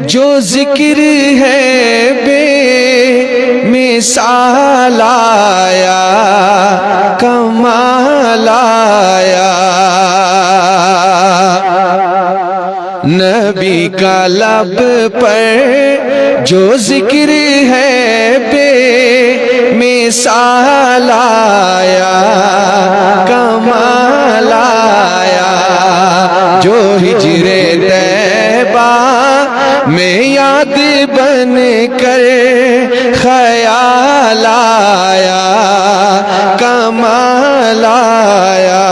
جو ذکر ہے بے مثال آیا کمال آیا، نبی کا لب پر جو ذکر ہے بے مثال آیا کمال آیا، جو ہجر طیبہ میں یاد بن کر خیال آیا کمال آیا،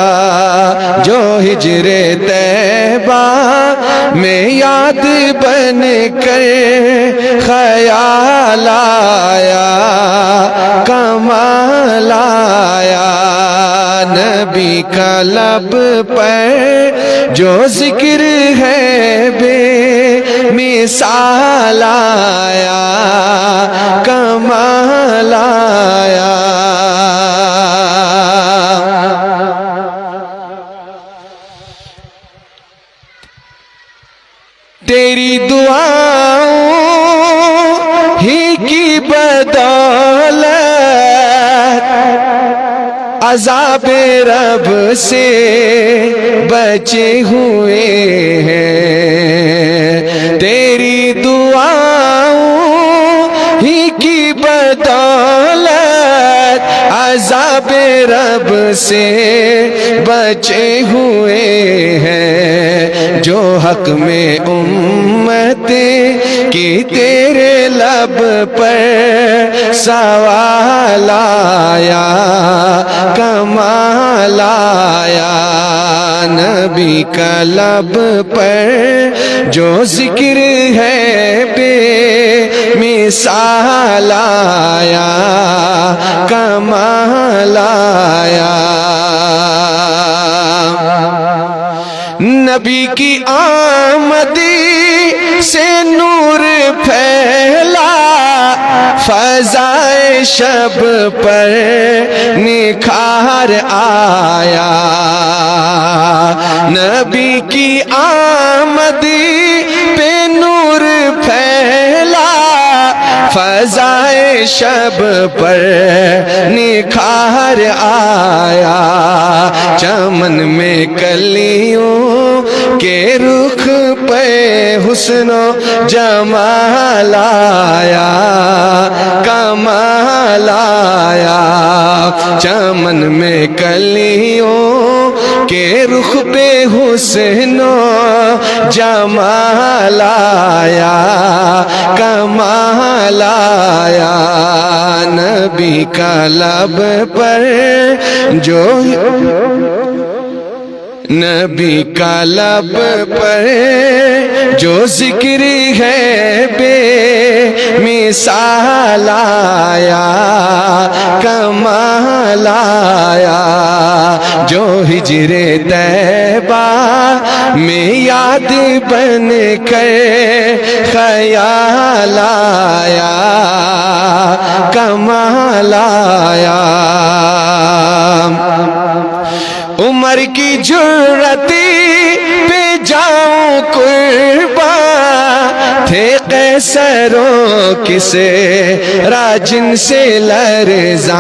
جو ہجر طیبہ میں یاد بن کر خیال آیا کمال آیا، نبی کا لب پر جو ذکر ہے بے مثال آیا کمال آیا۔ تیری دعاؤں ہی کی بدولت عذاب رب سے بچے ہوئے ہیں، تیری دعاؤں ہی کی بدولت عذاب رب سے بچے ہوئے ہیں، جو حق میں امت کی تیرے لب پر سوال آیا کمال آیا، نبی کا لب پر جو ذکر ہے بے مثال آیا کمال آیا، نبی کی آمدی سے نور پھیلا، فضائے شب پر نکھار آیا، نبی کی آمدی پہ نور پھیلا، فضائے شب پر نکھار آیا، چمن میں کلیوں کے رخ پہ حسن و جمال آیا کمال آیا، چمن میں کلیوں کے رخ پہ حسن و جمال آیا کمال آیا، نبی کا لب پر جو نبی کا لب پر جو ذکر ہے بے مثال آیا کمال آیا، جو ہجر طیبہ میں یاد بن کر خیال آیا کمال آیا، عمر کی جرتی پہ جاؤں قرباں، تھے قیصروں کسے راجن سے لرزاں،